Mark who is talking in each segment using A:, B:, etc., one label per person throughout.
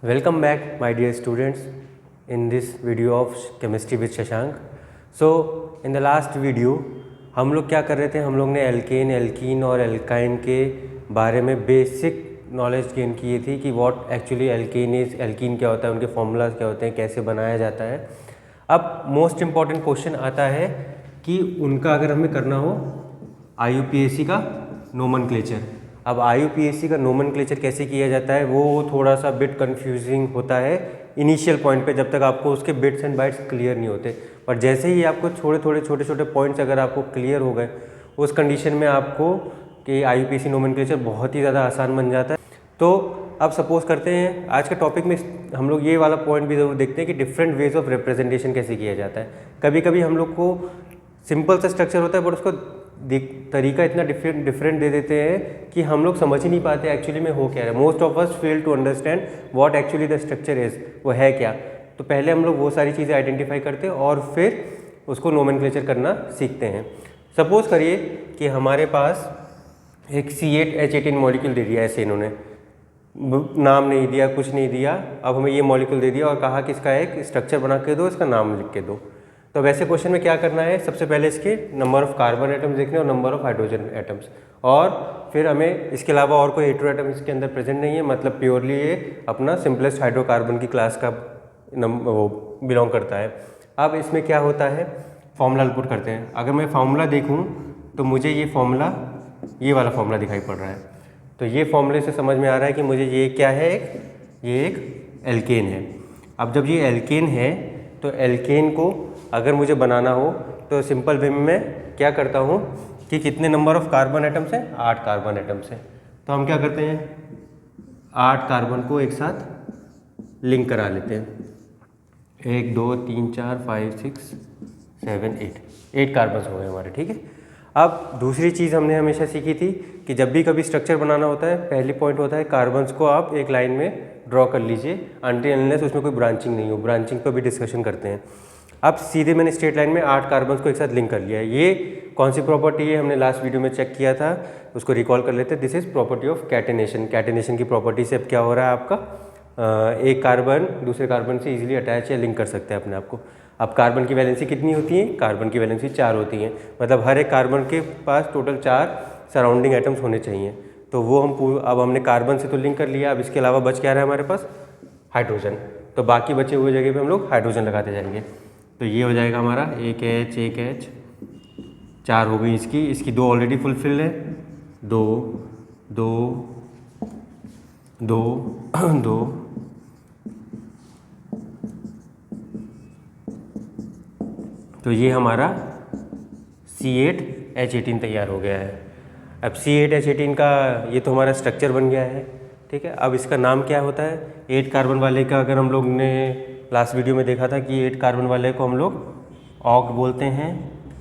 A: Welcome back, my dear students, in this video of chemistry with Shashank. So in the last video हम लोग क्या कर रहे थे, हम लोग ने एल्केन, एल्कीन और एल्काइन के बारे में बेसिक नॉलेज गेन की थी कि what actually alkane is, alkene क्या होता है, उनके फॉर्मूलाज क्या होते हैं, कैसे बनाया जाता है. अब मोस्ट इम्पॉर्टेंट क्वेश्चन आता है कि उनका अगर हमें करना हो IUPAC का नोमेनक्लेचर. अब IUPAC का नोमेनक्लेचर कैसे किया जाता है वो थोड़ा सा बिट कंफ्यूजिंग होता है इनिशियल पॉइंट पे, जब तक आपको उसके बिट्स एंड बाइट्स क्लियर नहीं होते. पर जैसे ही आपको छोटे छोटे पॉइंट्स अगर आपको क्लियर हो गए, उस कंडीशन में आपको कि IUPAC नोमेनक्लेचर बहुत ही ज़्यादा आसान बन जाता है. तो अब सपोज करते हैं आज के टॉपिक में हम लोग ये वाला पॉइंट भी ज़रूर देखते हैं कि डिफरेंट वेज ऑफ रिप्रेजेंटेशन कैसे किया जाता है. कभी कभी हम लोग को सिंपल सा स्ट्रक्चर होता है बट उसको तरीका इतना डिफरेंट दे देते हैं कि हम लोग समझ ही नहीं पाते एक्चुअली में हो क्या है. Most of us fail to understand what actually the structure is, वो है क्या. तो पहले हम लोग वो सारी चीज़ें आइडेंटिफाई करते हैं और फिर उसको नोमेनक्लेचर करना सीखते हैं. सपोज करिए कि हमारे पास एक C8H18 मॉलिक्यूल दे दिया, ऐसे इन्होंने नाम नहीं दिया, कुछ नहीं दिया. अब हमें ये मॉलिक्यूल दे दिया और कहा कि इसका एक स्ट्रक्चर बना के दो, इसका नाम लिख के दो. तो वैसे क्वेश्चन में क्या करना है, सबसे पहले इसके नंबर ऑफ कार्बन एटम्स देखने और नंबर ऑफ हाइड्रोजन एटम्स, और फिर हमें इसके अलावा और कोई हेटेरो एटम इसके अंदर प्रेजेंट नहीं है, मतलब प्योरली ये अपना सिंपलेस्ट हाइड्रोकार्बन की क्लास का वो बिलोंग करता है. अब इसमें क्या होता है, फॉर्मूला पुट करते हैं. अगर मैं फार्मूला देखूँ तो मुझे ये फॉर्मूला, ये वाला फॉर्मूला दिखाई पड़ रहा है. तो ये फॉर्मूले से समझ में आ रहा है कि मुझे ये क्या है, ये एक एल्केन है. अब जब ये एल्केन है तो एल्केन को अगर मुझे बनाना हो तो सिंपल वे में मैं क्या करता हूँ कि कितने नंबर ऑफ कार्बन एटम्स हैं, 8 कार्बन एटम्स हैं. तो हम क्या करते हैं, 8 कार्बन को एक साथ लिंक करा लेते हैं. 1 2 3 4 5 6 7 8 कार्बन हो गए हमारे. ठीक है. अब दूसरी चीज़ हमने हमेशा सीखी थी कि जब भी कभी स्ट्रक्चर बनाना होता है, पहली पॉइंट होता है कार्बन्स को आप एक लाइन में ड्रॉ कर लीजिए अनटिल अनलेस उसमें कोई ब्रांचिंग नहीं हो. ब्रांचिंग पर भी डिस्कशन करते हैं. अब सीधे मैंने स्ट्रेट लाइन में 8 कार्बन्स को एक साथ लिंक कर लिया है. ये कौन सी प्रॉपर्टी है, हमने लास्ट वीडियो में चेक किया था, उसको रिकॉल कर लेते हैं. This is property of catenation. Catenation की प्रॉपर्टी से अब क्या हो रहा है आपका, एक कार्बन दूसरे कार्बन से इजीली अटैच या लिंक कर सकते हैं अपने आप को. अब कार्बन की वैलेंसी कितनी होती है, कार्बन की वैलेंसी 4 होती है, मतलब हर एक कार्बन के पास टोटल 4 सराउंडिंग एटम्स होने चाहिए. तो वो हम अब हमने कार्बन से तो लिंक कर लिया. अब इसके अलावा बच क्या रहा है हमारे पास, हाइड्रोजन. तो बाकी बचे हुए जगह पे हम लोग हाइड्रोजन लगाते जाएंगे. तो ये हो जाएगा हमारा एक H 4 हो गई इसकी 2 ऑलरेडी फुलफिल है, 2 2 2 2. तो ये हमारा C8H18 तैयार हो गया है. अब C8H18 का ये तो हमारा स्ट्रक्चर बन गया है. ठीक है. अब इसका नाम क्या होता है, 8 कार्बन वाले का अगर हम लोग ने लास्ट वीडियो में देखा था कि 8 कार्बन वाले को हम लोग ऑक्ट बोलते हैं,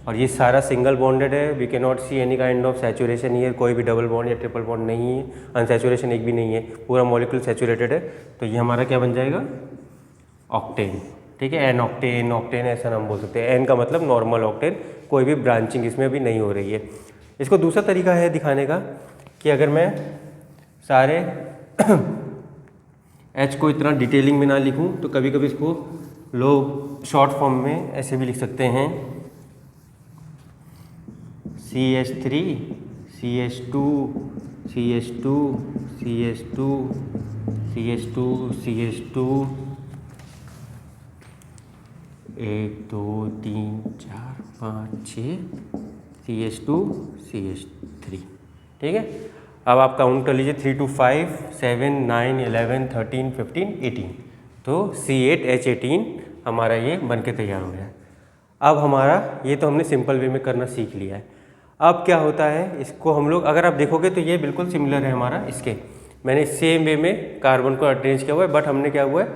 A: और ये सारा सिंगल बॉन्डेड है. We can not see any kind of saturation here, कोई भी डबल बॉन्ड या ट्रिपल बॉन्ड नहीं है, अनसैचुरेशन एक भी नहीं है, पूरा मॉलिक्यूल सैचुरेटेड है. तो ये हमारा क्या बन जाएगा, ऑक्टेन. ठीक है. एन ऑक्टेन, ऑक्टेन ऐसा नाम बोल सकते हैं. एन का मतलब नॉर्मल ऑक्टेन, कोई भी ब्रांचिंग इसमें भी नहीं हो रही है. इसको दूसरा तरीका है दिखाने का कि अगर मैं सारे एच को इतना डिटेलिंग में ना लिखूं तो कभी कभी इसको लोग शॉर्ट फॉर्म में ऐसे भी लिख सकते हैं, CH3 CH2 CH2 CH2 CH2 CH2 1 2 3 4 5 6 CH2 CH3. ठीक है. अब आप काउंट कर लीजिए 3 2 5 7 9 11 13 15 18. तो C8H18 हमारा ये बन के तैयार हो गया है. अब हमारा ये तो हमने सिंपल वे में करना सीख लिया है. अब क्या होता है, इसको हम लोग अगर आप देखोगे तो ये बिल्कुल सिमिलर है हमारा इसके. मैंने सेम वे में कार्बन को अरेंज किया हुआ है, बट हमने क्या हुआ है,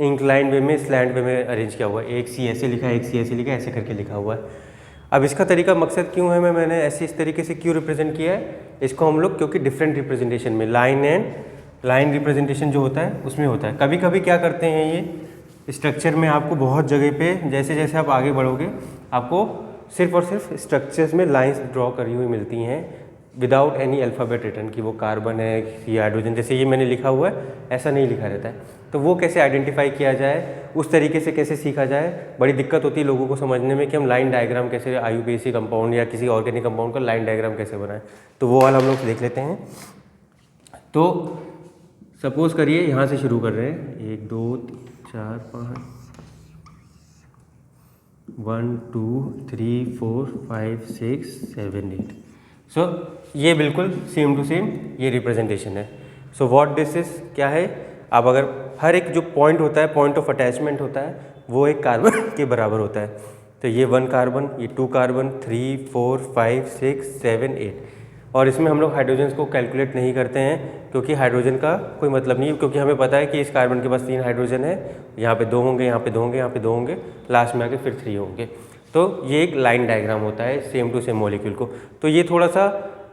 A: इंक्लाइन वे में, स्लैंट वे में अरेंज किया हुआ है. एक C ऐसे लिखा है, एक C ऐसे लिखा है, ऐसे करके लिखा हुआ है. अब इसका तरीका मकसद क्यों है, मैंने ऐसे इस तरीके से क्यों रिप्रेजेंट किया है इसको हम लोग, क्योंकि डिफरेंट रिप्रेजेंटेशन में लाइन रिप्रेजेंटेशन जो होता है उसमें होता है. कभी कभी क्या करते हैं, ये स्ट्रक्चर में आपको बहुत जगह पे जैसे जैसे आप आगे बढ़ोगे आपको सिर्फ और सिर्फ स्ट्रक्चर्स में लाइंस ड्रॉ करी हुई मिलती हैं, विदाउट एनी अल्फ़ाबेट रिटन कि वो कार्बन है कि हाइड्रोजन, जैसे ये मैंने लिखा हुआ है ऐसा नहीं लिखा रहता है। तो वो कैसे आइडेंटिफाई किया जाए, उस तरीके से कैसे सीखा जाए, बड़ी दिक्कत होती है लोगों को समझने में कि हम लाइन डायग्राम कैसे IUPAC कंपाउंड या किसी ऑर्गेनिक कंपाउंड का लाइन डायग्राम कैसे बनाएं। तो वो वाला हम लोग देख लेते हैं। तो सपोज़ करिए यहाँ से शुरू कर रहे हैं, 1 2 3 4 5 1 2 3 4 5 6 7 8। सो ये बिल्कुल सेम टू सेम ये रिप्रेजेंटेशन है। सो व्हाट दिस इज क्या है, अब अगर हर एक जो पॉइंट होता है, पॉइंट ऑफ अटैचमेंट होता है, वो एक कार्बन के बराबर होता है। तो ये 1 कार्बन, ये 2 कार्बन, 3 4 5 6 7 8। और इसमें हम लोग हाइड्रोजन को कैलकुलेट नहीं करते हैं क्योंकि हाइड्रोजन का कोई मतलब नहीं है, क्योंकि हमें पता है कि इस कार्बन के पास 3 हाइड्रोजन है, यहाँ पे 2 होंगे, यहाँ पे 2 होंगे, यहाँ पे 2 होंगे, लास्ट में आके फिर 3 होंगे। तो ये एक लाइन डायग्राम होता है सेम टू सेम मॉलिक्यूल को। तो ये थोड़ा सा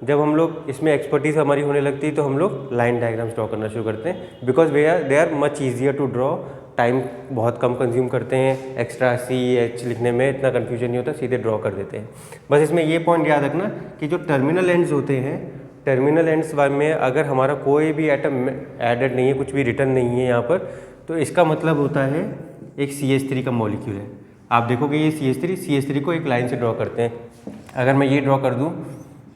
A: जब हम लोग इसमें एक्सपर्टीज हमारी होने लगती है तो हम लोग लाइन डायग्राम्स ड्रॉ करना शुरू करते हैं, because they are much easier to draw. Time बहुत कम कंज्यूम करते हैं, एक्स्ट्रा CH लिखने में इतना कन्फ्यूजन नहीं होता, सीधे ड्रॉ कर देते हैं। बस इसमें ये पॉइंट याद रखना कि जो टर्मिनल एंड्स होते हैं, टर्मिनल एंड्स में अगर हमारा कोई भी एटम एडेड नहीं है, कुछ भी रिटर्न नहीं है यहाँ पर, तो इसका मतलब होता है एक CH3 का मॉलिक्यूल है। आप देखोगे ये CH3 को एक लाइन से ड्रॉ करते हैं। अगर मैं ये ड्रॉ कर दूँ,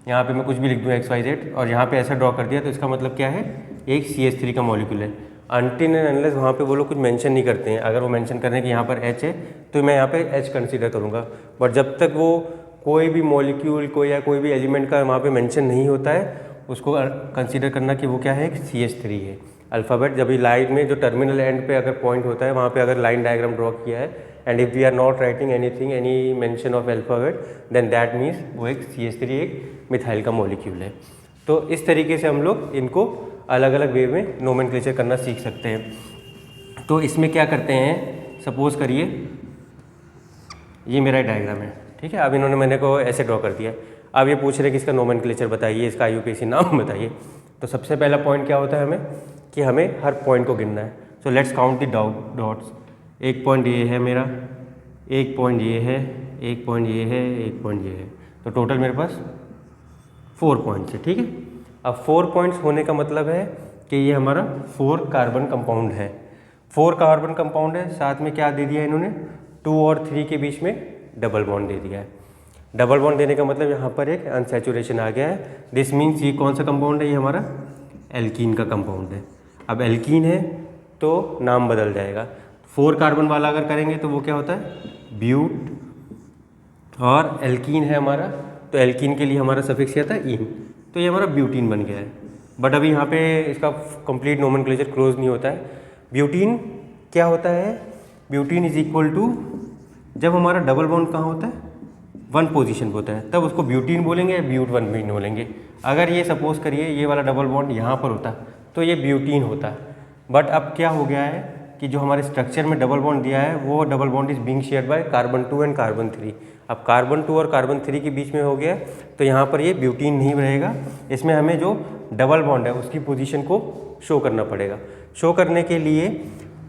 A: यहाँ पे मैं कुछ भी लिख दूँ XYZ और यहाँ पे ऐसा ड्रॉ कर दिया, तो इसका मतलब क्या है, एक CH3 का मॉलिक्यूल है। अनटिल एंड अनलेस वहाँ पे वो लोग कुछ मेंशन नहीं करते हैं। अगर वो मेंशन करें कि यहाँ पर H है तो मैं यहाँ पे H कंसीडर करूँगा, बट जब तक वो कोई भी मॉलिक्यूल को या कोई भी एलिमेंट का वहाँ पे मेंशन नहीं होता है, उसको कंसीडर करना कि वो क्या है, CH3 है। अल्फ़ाबेट जब भी लाइन में जो टर्मिनल एंड पे अगर पॉइंट होता है, वहाँ पे अगर लाइन डायग्राम ड्रॉ किया है and if we are not writing anything, any mention of alphabet, then that means वो एक CH3 एक मिथाइल का मॉलिक्यूल है। तो इस तरीके से हम लोग इनको अलग अलग वे में नोमेनक्लेचर करना सीख सकते हैं। तो इसमें क्या करते हैं, सपोज़ करिए ये मेरा डायग्राम है, ठीक है। अब इन्होंने मैंने को ऐसे ड्रॉ कर दिया। अब ये पूछ रहे कि इसका नोमेनक्लेचर बताइए, इसका IUPAC नाम बताइए। तो सबसे पहला पॉइंट क्या होता है हमें, कि हमें हर पॉइंट को गिनना है। So let's count the dots. एक पॉइंट ये है मेरा, एक पॉइंट ये है, एक पॉइंट ये है, एक पॉइंट ये है। तो टोटल मेरे पास 4 पॉइंट्स है, ठीक है। अब 4 पॉइंट्स होने का मतलब है कि ये हमारा 4 कार्बन कंपाउंड है। 4 कार्बन कंपाउंड है, साथ में क्या दे दिया इन्होंने, 2 और 3 के बीच में डबल बॉन्ड दे दिया है। डबल बॉन्ड देने का मतलब यहाँ पर एक अनसैचुरेशन आ गया है। दिस मीन्स ये कौन सा कंपाउंड है, ये हमारा एल्कीन का कंपाउंड है। अब एल्कीन है तो नाम बदल जाएगा। 4 कार्बन वाला अगर करेंगे तो वो क्या होता है, ब्यूट। और एल्कीन है हमारा, तो एल्कीन के लिए हमारा सफिक्स क्या था, ईन। तो ये हमारा ब्यूटीन बन गया है। बट अभी यहाँ पे इसका कंप्लीट नोमेनक्लेचर क्लोज नहीं होता है। ब्यूटीन क्या होता है, ब्यूटीन इज इक्वल टू, जब हमारा डबल बॉन्ड कहाँ होता है, 1 पोजीशन पे होता है, तब उसको ब्यूटीन बोलेंगे या ब्यूट 1 भी बोलेंगे। अगर ये सपोज करिए ये वाला डबल बॉन्ड यहाँ पर होता तो ये ब्यूटीन होता। बट अब क्या हो गया है कि जो हमारे स्ट्रक्चर में डबल बॉन्ड दिया है, वो double bond is being shared by carbon 2 and carbon 3। अब कार्बन 2 और कार्बन 3 के बीच में हो गया, तो यहाँ पर ये ब्यूटीन नहीं रहेगा। इसमें हमें जो डबल बॉन्ड है उसकी पोजीशन को शो करना पड़ेगा। शो करने के लिए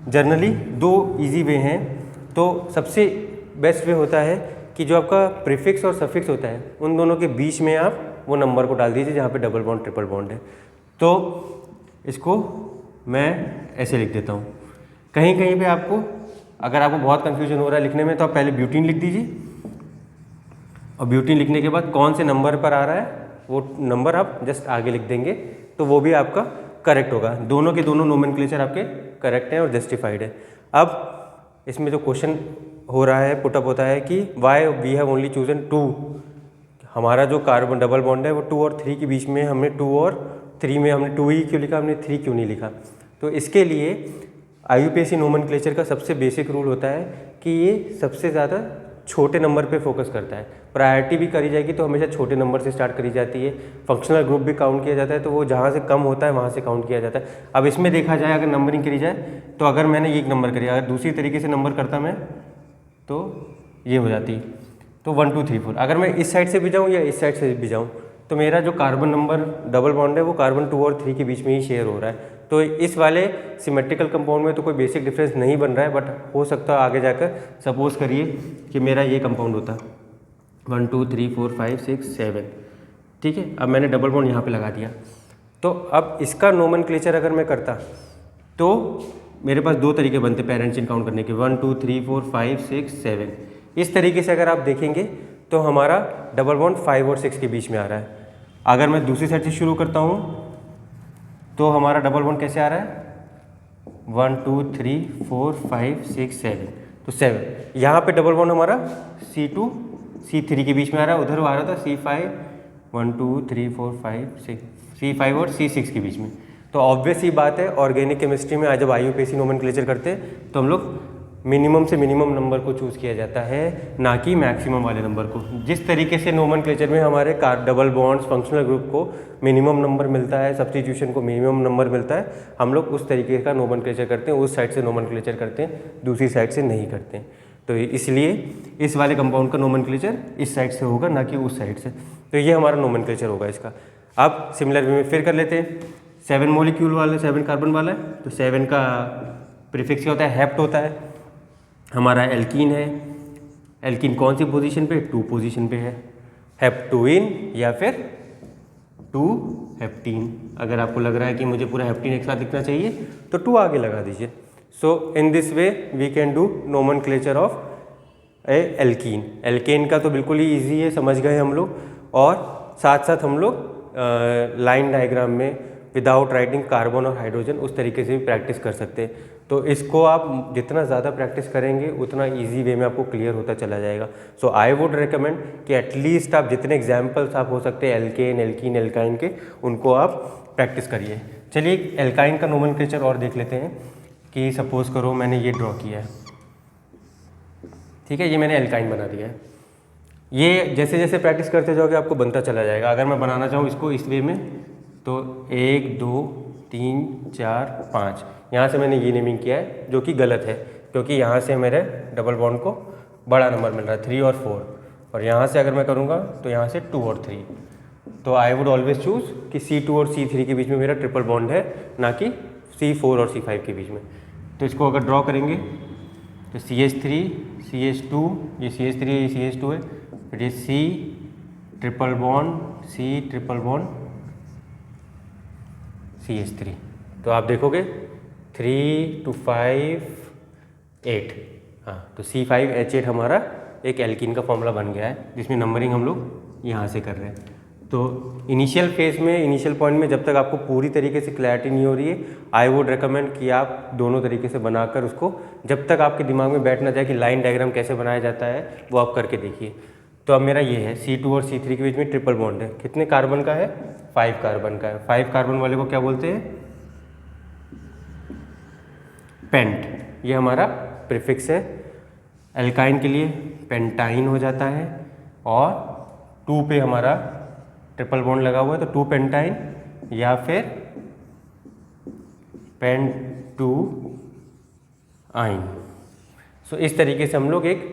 A: जनरली 2 इजी वे हैं। तो सबसे बेस्ट वे होता है कि जो आपका प्रीफिक्स और सफिक्स होता है, उन दोनों के बीच में आप वो नंबर को डाल दीजिए जहाँ पे डबल बॉन्ड ट्रिपल बॉन्ड है। तो इसको मैं ऐसे लिख देता हूँ। कहीं कहीं पे आपको, अगर आपको बहुत कन्फ्यूजन हो रहा है लिखने में, तो आप पहले ब्यूटीन लिख दीजिए, और ब्यूटीन लिखने के बाद कौन से नंबर पर आ रहा है वो नंबर आप जस्ट आगे लिख देंगे, तो वो भी आपका करेक्ट होगा। दोनों के दोनों नोमेनक्लेचर आपके करेक्ट हैं और जस्टिफाइड है। अब इसमें जो क्वेश्चन हो रहा है, पुटअप होता है कि why we have only chosen 2। हमारा जो कार्बन डबल बॉन्ड है वो 2 और 3 के बीच में, हमने 2 और 3 में हमने 2 ही क्यों लिखा, हमने 3 क्यों नहीं लिखा। तो इसके लिए IUPAC नोमेनक्लेचर का सबसे बेसिक रूल होता है कि ये सबसे ज़्यादा छोटे नंबर पे फोकस करता है। प्रायोरिटी भी करी जाएगी तो हमेशा छोटे नंबर से स्टार्ट करी जाती है। फंक्शनल ग्रुप भी काउंट किया जाता है, तो वो जहाँ से कम होता है वहाँ से काउंट किया जाता है। अब इसमें देखा जाए, अगर नंबरिंग करी जाए, तो अगर मैंने एक नंबर करी, अगर दूसरी तरीके से नंबर करता मैं, तो ये हो जाती। तो 1 2 3 4। अगर मैं इस साइड से भी जाऊँ या इस साइड से भी जाऊँ, तो मेरा जो कार्बन नंबर डबल बॉन्ड है वो कार्बन 2 और 3 के बीच में ही शेयर हो रहा है। तो इस वाले सिमेट्रिकल कंपाउंड में तो कोई बेसिक डिफरेंस नहीं बन रहा है, बट हो सकता है आगे जाकर। सपोज करिए कि मेरा ये कंपाउंड होता 1 2 3 4 5 6 7, ठीक है। अब मैंने डबल बॉन्ड यहाँ पे लगा दिया, तो अब इसका नोमेनक्लेचर अगर मैं करता तो मेरे पास दो तरीके बनते पेरेंट चेन काउंट करने के, 1 2 3 4 5 6 7। इस तरीके से अगर आप देखेंगे तो हमारा डबल बॉन्ड 5 और 6 के बीच में आ रहा है। अगर मैं दूसरी साइड से शुरू करता हूँ तो हमारा डबल बॉन्ड कैसे आ रहा है, 1 2 3 4 5 6 7, तो 7। यहाँ पे डबल बॉन्ड हमारा C2 C3 के बीच में आ रहा है, उधर आ रहा था C5 1 2 3 4 5 6, C5 और C6 के बीच में। तो ऑब्वियस ही बात है, ऑर्गेनिक केमिस्ट्री में आज जब IUPAC नोमेनक्लेचर करते हैं तो हम लोग मिनिमम से मिनिमम नंबर को चूज़ किया जाता है, ना कि मैक्सिमम वाले नंबर को। जिस तरीके से नोमेनक्लेचर में हमारे डबल बॉन्ड्स फंक्शनल ग्रुप को मिनिमम नंबर मिलता है, सब्स्टिट्यूशन को मिनिमम नंबर मिलता है, हम लोग उस तरीके का नोमेनक्लेचर करते हैं, उस साइड से नोमेनक्लेचर करते हैं, दूसरी साइड से नहीं करते हैं। तो इसलिए इस वाले कंपाउंड का नोमेनक्लेचर इस साइड से होगा, ना कि उस साइड से। तो ये हमारा नोमेनक्लेचर होगा इसका। अब सिमिलर वे में फिर कर लेते हैं। 7 मॉलिक्यूल वाला, 7 कार्बन वाला है, तो 7 का प्रीफिक्स क्या होता है, हेप्ट होता है। हमारा एल्कीन है, एल्कीन कौन सी पोजीशन पे, 2 पोजीशन पे है, हेप्टुइन या फिर 2 हेप्टीन। अगर आपको लग रहा है कि मुझे पूरा हेप्टीन एक साथ लिखना चाहिए तो 2 आगे लगा दीजिए। So in this way we can do nomenclature of a alkene. Alkene का तो बिल्कुल ही ईजी है, समझ गए हम लोग। और साथ साथ हम लोग लाइन डायग्राम में विदाउट राइटिंग कार्बन और हाइड्रोजन उस तरीके से भी प्रैक्टिस कर सकते हैं। तो इसको आप जितना ज़्यादा प्रैक्टिस करेंगे उतना इजी वे में आपको क्लियर होता चला जाएगा। सो आई वुड रिकमेंड कि एटलीस्ट आप जितने एग्जाम्पल्स आप हो सकते हैं एल्केन, एल्कीन, एल्काइन के, उनको आप प्रैक्टिस करिए। चलिए एल्काइन का नोमेनक्लेचर और देख लेते हैं कि सपोज करो मैंने ये ड्रॉ किया है, ठीक है, ये मैंने एल्काइन बना दिया है। ये जैसे जैसे प्रैक्टिस करते जाओगे आपको बनता चला जाएगा। अगर मैं बनाना चाहूँ इसको इस वे में तो 1 2 3 4 5, यहाँ से मैंने ये नेमिंग किया है जो कि गलत है, क्योंकि यहाँ से मेरे डबल बॉन्ड को बड़ा नंबर मिल रहा है 3 और 4, और यहाँ से अगर मैं करूँगा तो यहाँ से 2 और 3। तो आई वुड ऑलवेज चूज़ कि C2 और C3 के बीच में मेरा ट्रिपल बॉन्ड है, ना कि C4 और C5 के बीच में। तो इसको अगर ड्रॉ करेंगे तो CH3 CH2, ये CH3 है, ये CH2 है, फिर ये C triple bond C triple bond CH3। तो आप देखोगे 3 to 5 8, हाँ, तो C5H8 हमारा एक एल्कीन का फॉर्मूला बन गया है, जिसमें नंबरिंग हम लोग यहाँ से कर रहे हैं। तो इनिशियल फेज में, इनिशियल पॉइंट में जब तक आपको पूरी तरीके से क्लैरिटी नहीं हो रही है, आई वुड रिकमेंड कि आप दोनों तरीके से बनाकर उसको, जब तक आपके दिमाग में बैठ ना जाए कि लाइन डायग्राम कैसे बनाया जाता है, वो आप करके देखिए। तो अब मेरा ये है C2 और C3 के बीच में ट्रिपल बॉन्ड है, कितने कार्बन का है, 5 कार्बन का है। 5 कार्बन वाले को क्या बोलते हैं, पेंट, ये हमारा प्रीफिक्स है। एल्काइन के लिए पेंटाइन हो जाता है, और 2 पे हमारा ट्रिपल बॉन्ड लगा हुआ है, तो 2 पेंटाइन या फिर पेंटू आइन। सो इस तरीके से हम लोग एक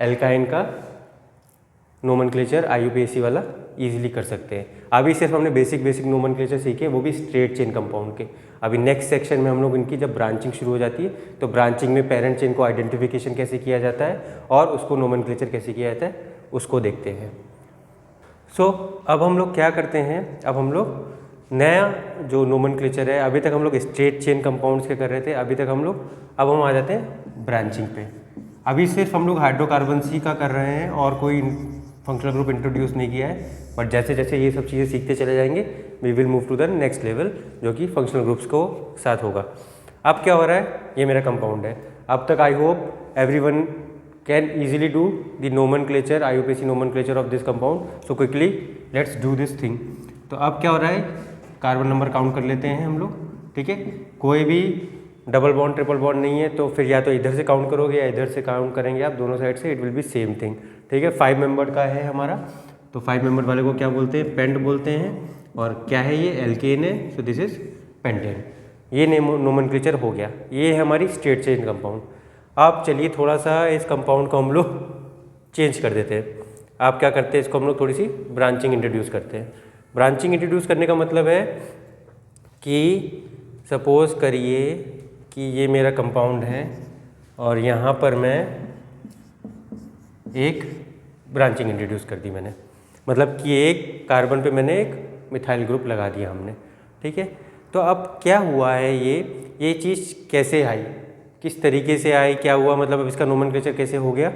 A: एल्काइन का नोमेनक्लेचर IUPAC वाला इजीली कर सकते हैं। अभी सिर्फ हमने बेसिक नोमेनक्लेचर सीखे, वो भी स्ट्रेट चेन कंपाउंड के। अभी नेक्स्ट सेक्शन में हम लोग इनकी जब ब्रांचिंग शुरू हो जाती है, तो ब्रांचिंग में पेरेंट चेन को आइडेंटिफिकेशन कैसे किया जाता है और उसको नोमेनक्लेचर कैसे किया जाता है, उसको देखते हैं। सो अब हम लोग क्या करते हैं, अब हम लोग नया जो नोमेनक्लेचर है, अभी तक हम लोग स्ट्रेट चेन कंपाउंड्स के कर रहे थे, अभी तक हम लोग, अब हम आ जाते हैं ब्रांचिंग पे। अभी सिर्फ हम लोग हाइड्रोकार्बन C का कर रहे हैं और कोई फंक्शनल ग्रुप इंट्रोड्यूस नहीं किया है, बट जैसे जैसे ये सब चीज़ें सीखते चले जाएंगे we will move to the next level, जो कि फंक्शनल ग्रुप्स को साथ होगा। अब क्या हो रहा है, ये मेरा कंपाउंड है। अब तक I hope everyone can easily do the nomenclature, IUPAC nomenclature of this compound. So quickly let's do this thing. तो अब क्या हो रहा है, कार्बन नंबर काउंट कर लेते हैं हम लोग, ठीक है। कोई भी डबल बॉन्ड ट्रिपल बॉन्ड नहीं है तो फिर या तो इधर से काउंट करोगे या इधर से काउंट करेंगे आप, दोनों साइड से, it will be same thing, ठीक है। 5 मेंबर का है हमारा, तो 5 मेंबर वाले को क्या बोलते हैं, पेंट बोलते हैं। और क्या है ये, एल्केन है, सो दिस इज पेंटेन। ये नोमेनक्लेचर हो गया, ये है हमारी स्ट्रेट चेन कंपाउंड। अब चलिए थोड़ा सा इस कंपाउंड को हम लोग चेंज कर देते हैं। आप क्या करते हैं, इसको हम लोग थोड़ी सी ब्रांचिंग इंट्रोड्यूस करते हैं। ब्रांचिंग इंट्रोड्यूस करने का मतलब है कि सपोज करिए कि ये मेरा कंपाउंड है और यहाँ पर मैं एक ब्रांचिंग इंट्रोड्यूस कर दी मैंने। मतलब कि एक कार्बन पे मैंने एक मिथाइल ग्रुप लगा दिया हमने, ठीक है। तो अब क्या हुआ है, ये चीज़ कैसे आई, किस तरीके से आई, क्या हुआ, मतलब अब इसका नोमेनक्लेचर कैसे हो गया।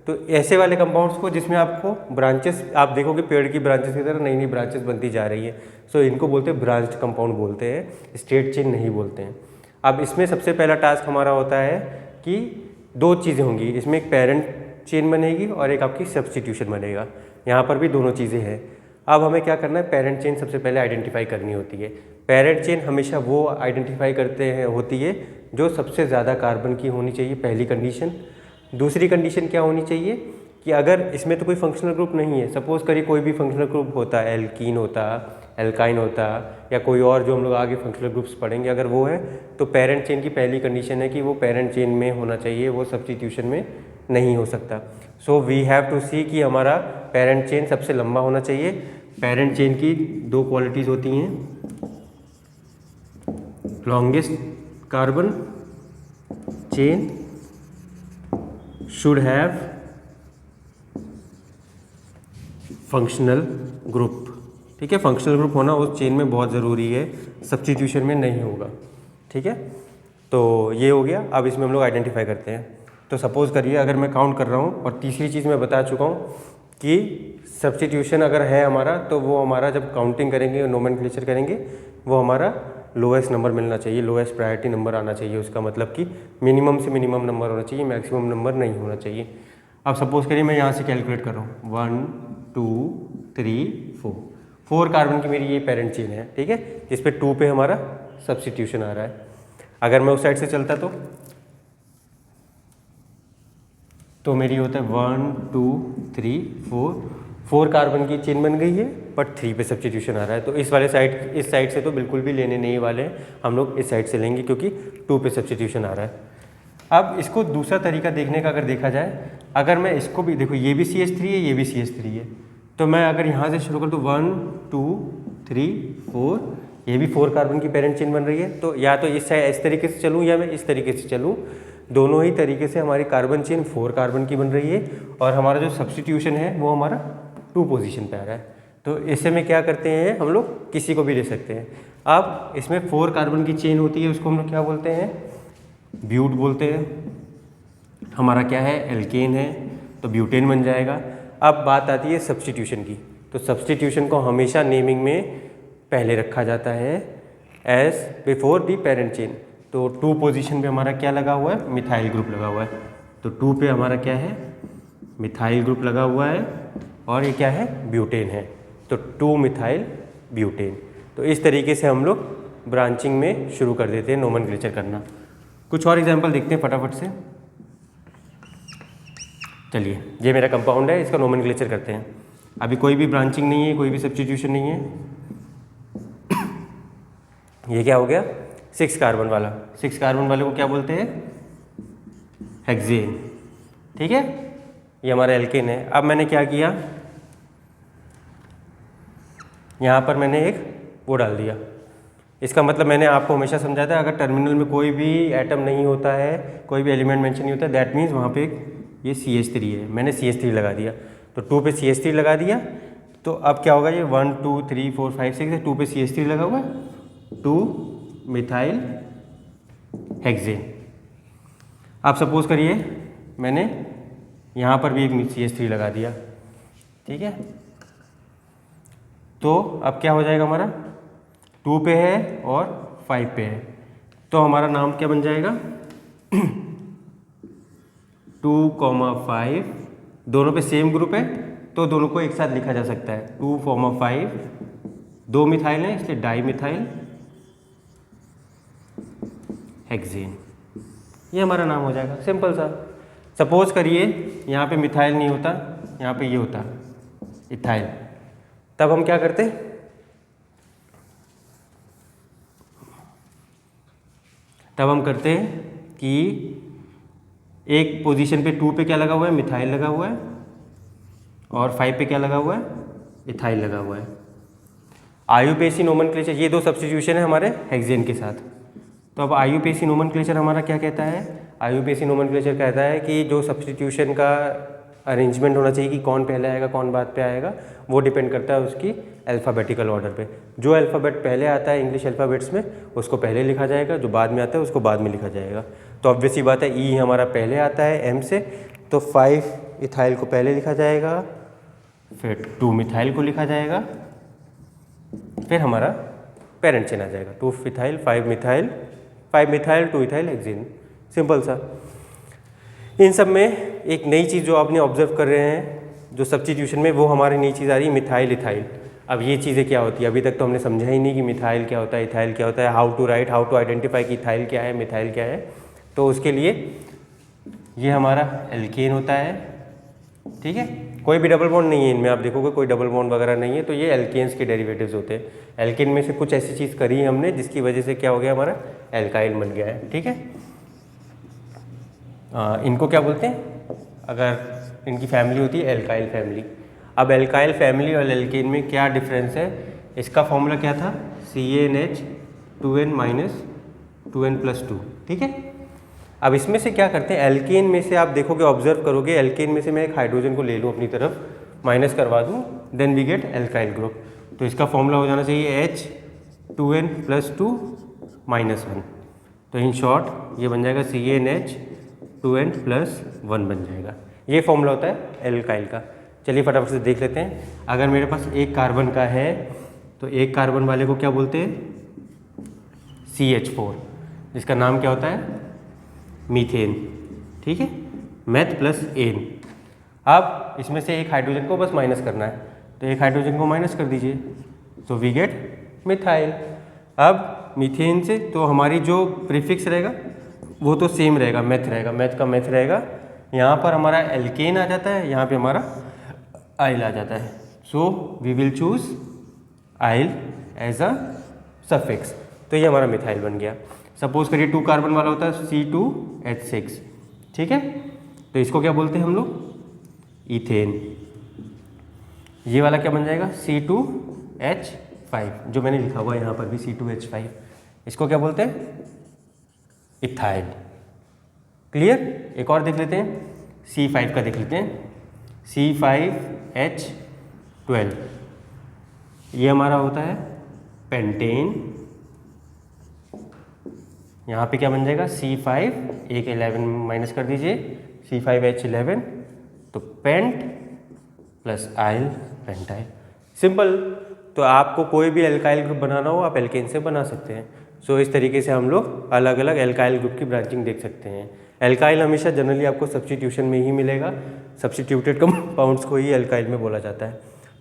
A: तो ऐसे वाले कंपाउंड्स को जिसमें आपको ब्रांचेस, आप देखोगे पेड़ की ब्रांचेस की तरह नई नई ब्रांचेस बनती जा रही है, सो इनको बोलते हैं ब्रांच्ड कंपाउंड बोलते हैं, स्ट्रेट चेन नहीं बोलते हैं। अब इसमें सबसे पहला टास्क हमारा होता है कि दो चीज़ें होंगी, इसमें एक पेरेंट चेन बनेगी और एक आपकी सब्स्टिट्यूशन बनेगा। यहाँ पर भी दोनों चीज़ें हैं। अब हमें क्या करना है, पेरेंट चेन सबसे पहले आइडेंटिफाई करनी होती है। पेरेंट चेन हमेशा वो आइडेंटिफाई करते हैं होती है जो सबसे ज़्यादा कार्बन की होनी चाहिए, पहली कंडीशन। दूसरी कंडीशन क्या होनी चाहिए कि अगर इसमें तो कोई फंक्शनल ग्रुप नहीं है, सपोज करिए कोई भी फंक्शनल ग्रुप होता है, एल्कीन होता, एल्काइन होता, या कोई और जो हम लोग आगे फंक्शनल ग्रुप्स पढ़ेंगे, अगर वो है तो पेरेंट चेन की पहली कंडीशन है कि वो पेरेंट चेन में होना चाहिए, वो सब्स्टिट्यूशन में नहीं हो सकता। सो वी हैव टू सी कि हमारा पेरेंट चेन सबसे लंबा होना चाहिए। पेरेंट चेन की दो क्वालिटीज़ होती हैं, longest carbon chain should have functional group, ठीक है। फंक्शनल ग्रुप होना उस चेन में बहुत ज़रूरी है, सब्स्टिट्यूशन में नहीं होगा, ठीक है। तो ये हो गया। अब इसमें हम लोग आइडेंटिफाई करते हैं। तो सपोज़ करिए अगर मैं काउंट कर रहा हूँ, और तीसरी चीज़ मैं बता चुका हूँ कि सब्स्टिट्यूशन अगर है हमारा तो वो हमारा जब काउंटिंग करेंगे, नोमेनक्लेचर करेंगे, वो हमारा लोएस्ट नंबर मिलना चाहिए, लोएस्ट प्रायोरिटी नंबर आना चाहिए। उसका मतलब कि मिनिमम से मिनिमम नंबर होना चाहिए, मैक्सिमम नंबर नहीं होना चाहिए। अब सपोज़ करिए मैं यहाँ से कैलकुलेट कर रहा हूँ 1 2 3 4 कार्बन की मेरी ये पेरेंट चेन है, ठीक है, जिस पे 2 पे हमारा सब्स्टिट्यूशन आ रहा है। अगर मैं उस साइड से चलता तो मेरी होता है 1 2 3 4 कार्बन की चेन बन गई है, बट 3 पे सब्स्टिट्यूशन आ रहा है। तो इस वाले साइड, इस साइड से तो बिल्कुल भी लेने नहीं वाले हैं हम लोग, इस साइड से लेंगे क्योंकि 2 पे सब्स्टिट्यूशन आ रहा है। अब इसको दूसरा तरीका देखने का अगर देखा जाए, अगर मैं इसको भी देखो, ये भी CH3 है, ये भी CH3 है, तो मैं अगर यहाँ से शुरू कर दूँ 1 2 3 4, ये भी 4 कार्बन की पेरेंट चेन बन रही है। तो या तो इस तरीके से चलूँ या मैं इस तरीके से चलूँ, दोनों ही तरीके से हमारी कार्बन चेन 4 कार्बन की बन रही है, और हमारा जो सब्स्टिट्यूशन है वो हमारा 2 पोजीशन पे आ रहा है। तो इससे में क्या करते हैं, हम लोग किसी को भी ले सकते हैं। अब इसमें 4 कार्बन की चेन होती है, उसको हम लोग क्या बोलते हैं, ब्यूट बोलते हैं। हमारा क्या है, एल्केन है, तो ब्यूटेन बन जाएगा। अब बात आती है सब्स्टिट्यूशन की। तो सब्स्टिट्यूशन को हमेशा नेमिंग में पहले रखा जाता है as before the parent chain. तो 2 पोजीशन पे हमारा क्या लगा हुआ है, मिथाइल ग्रुप लगा हुआ है। तो 2 पे हमारा क्या है, मिथाइल ग्रुप लगा हुआ है, और ये क्या है, ब्यूटेन है। तो 2 मिथाइल ब्यूटेन। तो इस तरीके से हम लोग ब्रांचिंग में शुरू कर देते हैं नोमेनक्लेचर करना। कुछ और एग्जांपल देखते हैं फटाफट से। चलिए, ये मेरा कंपाउंड है, इसका नोमेनक्लेचर करते हैं। अभी कोई भी ब्रांचिंग नहीं है, कोई भी सब्स्टिट्यूशन नहीं है। ये क्या हो गया, 6 कार्बन वाला। 6 कार्बन वाले को क्या बोलते हैं, हेक्सेन, ठीक है। ये हमारा एल्केन है। अब मैंने क्या किया, यहाँ पर मैंने एक वो डाल दिया। इसका मतलब मैंने आपको हमेशा समझाया था, अगर टर्मिनल में कोई भी एटम नहीं होता है, कोई भी एलिमेंट मेंशन नहीं होता, दैट मीन्स वहाँ पे ये CH3 है। मैंने CH3 लगा दिया, तो 2 पे CH3 लगा दिया। तो अब क्या होगा, ये 1 2 3 4 5 6 है, 2 पे CH3 लगा हुआ है, 2 मिथाइल हेक्सेन। अब सपोज करिए मैंने यहाँ पर भी एक CH3 लगा दिया, ठीक है। तो अब क्या हो जाएगा, हमारा 2 पे है और 5 पे है, तो हमारा नाम क्या बन जाएगा 2,5। दोनों पे सेम ग्रुप है तो दोनों को एक साथ लिखा जा सकता है। 2,5, 2 मिथाइल है इसलिए डाई मिथाइल हेक्सेन, ये हमारा नाम हो जाएगा, सिंपल सा। सपोज करिए यहाँ पे मिथाइल नहीं होता, यहाँ पे ये होता इथाइल, तब हम क्या करते, तब हम करते हैं कि एक पोजीशन पे 2 पे क्या लगा हुआ है, मिथाइल लगा हुआ है, और 5 पे क्या लगा हुआ है, इथाइल लगा हुआ है। आयुपेसी नोमेनक्लेचर, ये 2 सब्स्टिट्यूशन है हमारे हेक्सेन के साथ। तो अब आयुपेसी नोमेनक्लेचर हमारा क्या कहता है, आयुपेसी नोमेनक्लेचर कहता है कि जो सब्स्टिट्यूशन का अरेंजमेंट होना चाहिए कि कौन पहले आएगा कौन बाद पे आएगा, वो डिपेंड करता है उसकी अल्फ़ाबेटिकल ऑर्डर पे। जो अल्फ़ाबेट पहले आता है इंग्लिश अल्फ़ाबेट्स में उसको पहले लिखा जाएगा, जो बाद में आता है उसको बाद में लिखा जाएगा। तो ऑब्वियस ही बात है ई हमारा पहले आता है एम से, तो 5 इथाइल को पहले लिखा जाएगा, फिर 2 मिथाइल को लिखा जाएगा, फिर हमारा पेरेंट चेन आ जाएगा 2 ethyl 5 methyl 2 ethyl hexane. Simple सा। इन सब में एक नई चीज़ जो आपने ऑब्जर्व कर रहे हैं जो सब्स्टिट्यूशन में, वो हमारी नई चीज़ आ रही है मिथाइल इथाइल। अब ये चीज़ें क्या होती है, अभी तक तो हमने समझा ही नहीं कि मिथाइल क्या होता है, इथाइल क्या होता है, how to write, how to identify कि इथाइल क्या है मिथाइल क्या है। तो उसके लिए ये हमारा एल्केन होता है, ठीक है। कोई भी डबल बॉन्ड नहीं है इनमें, आप देखोगे कोई डबल बॉन्ड वगैरह नहीं है, तो ये एल्केन्स के डेरिवेटिव्स होते हैं। एल्केन में से कुछ ऐसी चीज़ करी है हमने जिसकी वजह से क्या हो गया, हमारा एल्काइल बन गया है, ठीक है। इनको क्या बोलते हैं, अगर इनकी फैमिली होती है एल्काइल फैमिली। अब एल्काइल फैमिली और एल्केन में क्या डिफरेंस है, इसका फॉर्मूला क्या था, CnH2n - 2n+2, ठीक है। अब इसमें से क्या करते हैं, एल्केन में से आप देखोगे ऑब्जर्व करोगे, एल्केन में से मैं एक हाइड्रोजन को ले लूँ अपनी तरफ, माइनस करवा दूँ, then we get alkyl group. तो इसका फॉर्मूला हो जाना चाहिए H2n+2 - 1। तो इन शॉर्ट ये बन जाएगा CnH2n+1 बन जाएगा। ये फॉर्मूला होता है एल्काइल का। चलिए फटाफट से देख लेते हैं। अगर मेरे पास एक कार्बन का है तो एक कार्बन वाले को क्या बोलते हैं, CH4, जिसका नाम क्या होता है, मीथेन, ठीक है, मेथ प्लस एन। अब इसमें से एक हाइड्रोजन को बस माइनस करना है, तो एक हाइड्रोजन को माइनस कर दीजिए, तो वी गेट मिथाइल। अब मीथेन से तो हमारी जो प्रीफिक्स रहेगा वो तो सेम रहेगा, मेथ रहेगा, मेथ का मेथ रहेगा। यहाँ पर हमारा एल्केन आ जाता है, यहाँ पे हमारा आइल आ जाता है। So we will choose yl as a suffix. तो ये हमारा मिथाइल बन गया। सपोज करिए 2 कार्बन वाला होता है C2H6, ठीक है, तो इसको क्या बोलते हैं हम लोग, इथेन। ये वाला क्या बन जाएगा, C2H5, जो मैंने लिखा हुआ है यहाँ पर भी C2H5, इसको क्या बोलते हैं, इथाइल। क्लियर। एक और देख लेते हैं, C5 का देख लेते हैं, C5H12, ये हमारा होता है पेंटेन। यहाँ पे क्या बन जाएगा, C5, एक 11 माइनस कर दीजिए, C5H11, तो पेंट प्लस आइल, पेंटाइल। सिंपल। तो आपको कोई भी एल्काइल ग्रुप बनाना हो आप एल्केन से बना सकते हैं। सो इस तरीके से हम लोग अलग अलग एल्काइल ग्रुप की ब्रांचिंग देख सकते हैं। एल्काइल हमेशा जनरली आपको सब्स्टिट्यूशन में ही मिलेगा, सब्स्टिट्यूटेड कंपाउंड्स को ही एल्काइल में बोला जाता है।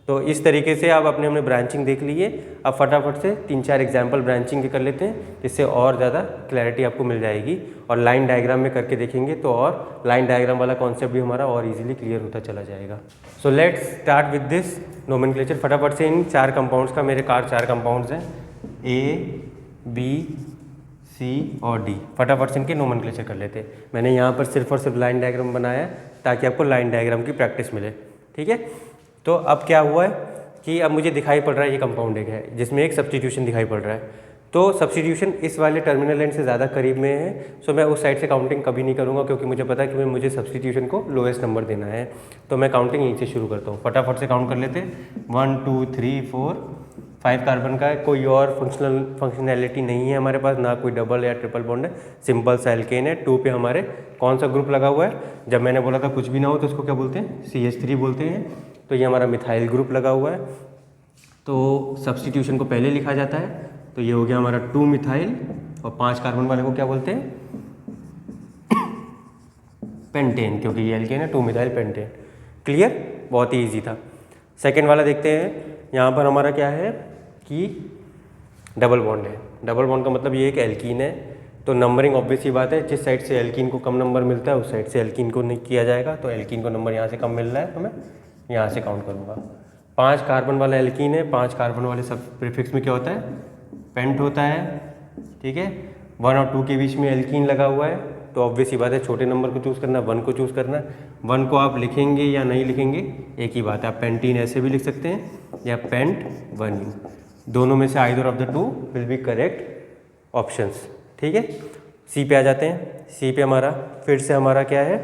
A: तो इस तरीके से आप अपने ब्रांचिंग देख लीजिए। अब फटाफट से 3-4 एग्जाम्पल ब्रांचिंग के कर लेते हैं, जिससे और ज़्यादा क्लैरिटी आपको मिल जाएगी। और लाइन डायग्राम में करके देखेंगे तो और लाइन डायग्राम वाला कॉन्सेप्ट भी हमारा और इजीली क्लियर होता चला जाएगा। So let's start with this nomenclature. फटाफट से इन 4 कंपाउंड्स का, मेरे 4 कंपाउंड्स हैं A, B, C और D। फटाफट से इनके नोमेनक्लेचर कर लेते हैं। मैंने यहाँ पर सिर्फ और सिर्फ लाइन डायग्राम बनाया ताकि आपको लाइन डायग्राम की प्रैक्टिस मिले, ठीक है। तो अब क्या हुआ है कि अब मुझे दिखाई पड़ रहा है ये कंपाउंड एक है जिसमें एक सब्स्टिट्यूशन दिखाई पड़ रहा है। तो सब्स्टिट्यूशन इस वाले टर्मिनल एंड से ज़्यादा करीब में है, सो मैं उस साइड से काउंटिंग कभी नहीं करूँगा, क्योंकि मुझे पता है कि मुझे सब्स्टिट्यूशन को लोएस्ट नंबर देना है। तो मैं काउंटिंग यहीं से शुरू करता हूँ। फटाफट से काउंट कर लेते हैं। 1 2 3 4 5 कार्बन का है। कोई और फंक्शनैलिटी नहीं है हमारे पास, ना कोई डबल या ट्रिपल बॉन्ड है, सिंपल सा एल्केन है। 2 पे हमारे कौन सा ग्रुप लगा हुआ है, जब मैंने बोला था कुछ भी ना हो तो उसको क्या बोलते हैं, CH3 बोलते हैं। तो ये हमारा मिथाइल ग्रुप लगा हुआ है। तो सब्स्टिट्यूशन को पहले लिखा जाता है, तो ये हो गया हमारा 2 मिथाइल। और 5 कार्बन वाले को क्या बोलते हैं, पेंटेन, क्योंकि ये एल्केन है, 2 मिथाइल पेंटेन। क्लियर, बहुत ही ईजी था। सेकेंड वाला देखते हैं। यहाँ पर हमारा क्या है कि डबल बॉन्ड है। डबल बॉन्ड का मतलब ये एक एल्कीन है, तो नंबरिंग ऑब्वियस ही बात है, जिस साइड से एल्कीन को कम नंबर मिलता है उस साइड से एल्कीन को नहीं किया जाएगा। तो एल्कीन को नंबर यहाँ से कम मिल रहा है तो मैं यहाँ से काउंट करूँगा। 5 कार्बन वाला एल्कीन है। 5 कार्बन वाले सब प्रीफिक्स में क्या होता है, पेंट होता है, ठीक है। 1 और 2 के बीच में एल्कीन लगा हुआ है, तो ऑब्वियस ही बात है छोटे नंबर को चूज़ करना, 1 को चूज़ करना। 1 को आप लिखेंगे या नहीं लिखेंगे एक ही बात है, आप पेंटीन ऐसे भी लिख सकते हैं या पेंट 1U, दोनों में से either of the 2 will be correct options, ठीक है। सी पे आ जाते हैं। सी पे हमारा फिर से हमारा क्या है,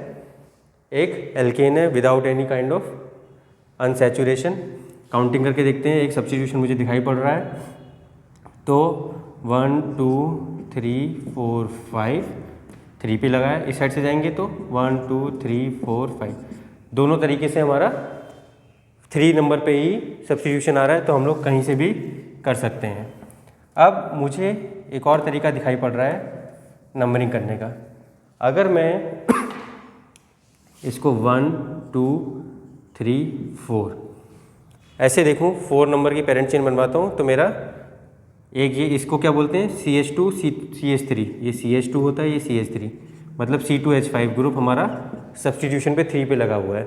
A: एक एल्केन है without any kind of unsaturation. Counting करके देखते हैं, एक सब्स्टिट्यूशन मुझे दिखाई पड़ रहा है। तो 1 2 3 4 5, 3 पे लगाया। इस साइड से जाएंगे तो 1 2 3 4 5, दोनों तरीके से हमारा 3 नंबर पे ही सब्स्टिट्यूशन आ रहा है, तो हम लोग कहीं से भी कर सकते हैं। अब मुझे एक और तरीका दिखाई पड़ रहा है नंबरिंग करने का। अगर मैं इसको 1 2 3 4 ऐसे देखूं, 4 नंबर की पेरेंट चेन बनवाता हूं, तो मेरा एक ये इसको क्या बोलते हैं CH2 CH3, ये CH2 होता है, ये CH3, मतलब C2H5 ग्रुप हमारा सब्स्टिट्यूशन पे 3 पे लगा हुआ है।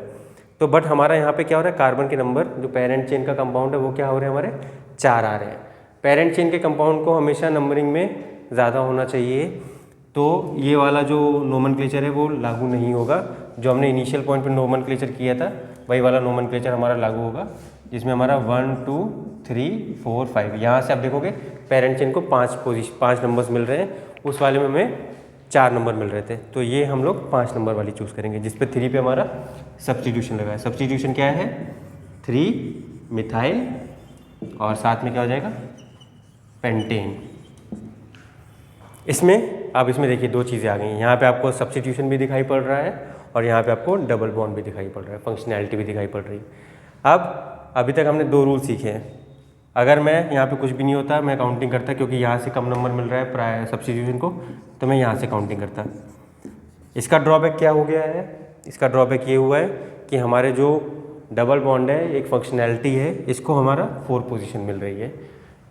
A: तो बट हमारा यहाँ पे क्या हो रहा है, कार्बन के नंबर जो पेरेंट चेन का कंपाउंड है वो क्या हो रहे हैं, हमारे 4 आ रहे हैं। पेरेंट चेन के कंपाउंड को हमेशा नंबरिंग में ज़्यादा होना चाहिए, तो ये वाला जो नोमेनक्लेचर है वो लागू नहीं होगा। जो हमने इनिशियल पॉइंट पे नोमेनक्लेचर किया था वही वाला नोमेनक्लेचर हमारा लागू होगा, जिसमें हमारा 1 2 3 4 5, यहाँ से आप देखोगे पेरेंट चेन को 5 नंबर्स मिल रहे हैं, उस वाले में हमें 4 नंबर मिल रहे थे। तो ये हम लोग 5 नंबर वाली चूज़ करेंगे, जिस पे 3 पे हमारा सब्स्टिट्यूशन लगा है। सब्स्टिट्यूशन क्या है, 3 मिथाइल और साथ में क्या हो जाएगा, पेंटेन। इसमें देखिए 2 चीज़ें आ गई हैं। यहाँ पे आपको सब्स्टिट्यूशन भी दिखाई पड़ रहा है और यहाँ पे आपको डबल बॉन्ड भी दिखाई पड़ रहा है, फंक्शनैलिटी भी दिखाई पड़ रही है। अब अभी तक हमने 2 रूल सीखे हैं। अगर मैं यहाँ पे कुछ भी नहीं होता, मैं काउंटिंग करता, क्योंकि यहाँ से कम नंबर मिल रहा है प्राय सब्स्टिट्यूशन को, तो मैं यहाँ से काउंटिंग करता। इसका ड्रॉबैक क्या हो गया है, इसका ड्रॉबैक ये हुआ है कि हमारे जो डबल बॉन्ड है, एक फंक्शनैलिटी है, इसको हमारा 4 पोजीशन मिल रही है,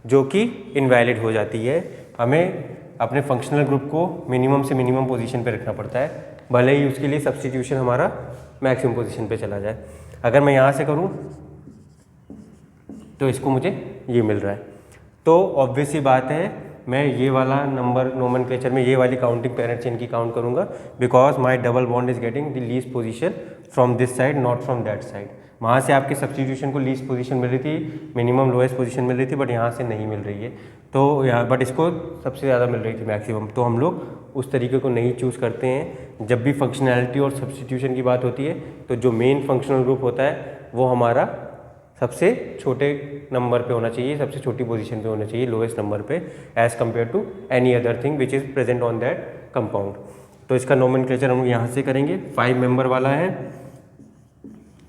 A: जो कि इनवैलिड हो जाती है। हमें अपने फंक्शनल ग्रुप को मिनिमम से मिनिमम पोजीशन पे रखना पड़ता है, भले ही उसके लिए सब्स्टिट्यूशन हमारा मैक्सिमम पोजीशन पे चला जाए। अगर मैं यहाँ से करूँ तो इसको मुझे ये मिल रहा है, तो ऑब्वियस सी बात है मैं ये वाला नंबर नोमेनक्लेचर में ये वाली काउंटिंग पेरेंट चेन की काउंट करूँगा, because my double bond is getting the least position from this side, not from that side. वहाँ से आपके सब्स्टिट्यूशन को लीस्ट पोजीशन मिल रही थी, मिनिमम लोएस्ट पोजीशन मिल रही थी, बट यहाँ से नहीं मिल रही है। तो यहाँ बट इसको सबसे ज़्यादा मिल रही थी मैक्सिमम, तो हम लोग उस तरीके को नहीं चूज़ करते हैं। जब भी फंक्शनैलिटी और सब्स्टिट्यूशन की बात होती है, तो जो मेन फंक्शनल ग्रुप होता है वो हमारा सबसे छोटे नंबर पे होना चाहिए, सबसे छोटी पोजीशन पे होना चाहिए, लोएस्ट नंबर पे, as compare to any other thing which is present on that compound. तो इसका नोमेनक्लेचर हम यहाँ से करेंगे। 5 मेंबर वाला है,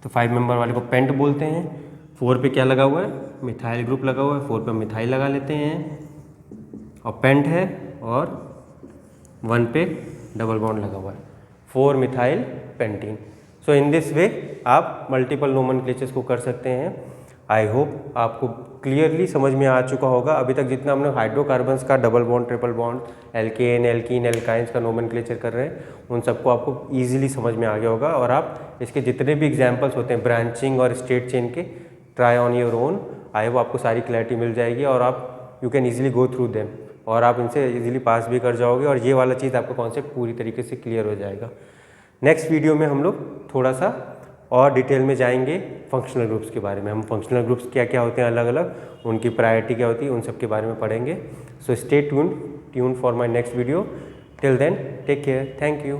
A: तो 5 मेंबर वाले को पेंट बोलते हैं। 4 पे क्या लगा हुआ है, मिथाइल ग्रुप लगा हुआ है, 4 पे मिथाइल लगा लेते हैं, और पेंट है, और 1 पे डबल बॉन्ड लगा हुआ है, 4 methyl pentene. So in this way आप मल्टीपल नोमेनक्लेचर्स को कर सकते हैं। आई होप आपको क्लियरली समझ में आ चुका होगा। अभी तक जितना हमने हाइड्रोकार्बन्स का double bond, triple bond, alkane, alkene, alkynes का नोमेनक्लेचर कर रहे हैं, उन सबको आपको ईजिली समझ में आ गया होगा। और आप इसके जितने भी एग्जाम्पल्स होते हैं ब्रांचिंग और स्ट्रेट चेन के, try on your own. I hope आपको सारी क्लैरिटी मिल जाएगी और आप you can easily go through them, और आप इनसे ईजिली पास भी कर जाओगे, और ये वाला चीज़ आपका कॉन्सेप्ट पूरी तरीके से क्लियर हो जाएगा। नेक्स्ट वीडियो में हम लोग थोड़ा सा और डिटेल में जाएंगे फंक्शनल ग्रुप्स के बारे में। हम फंक्शनल ग्रुप्स क्या क्या होते हैं अलग अलग, उनकी प्रायोरिटी क्या होती है, उन सब के बारे में पढ़ेंगे। So stay tune for my next video. Till then take care, thank you.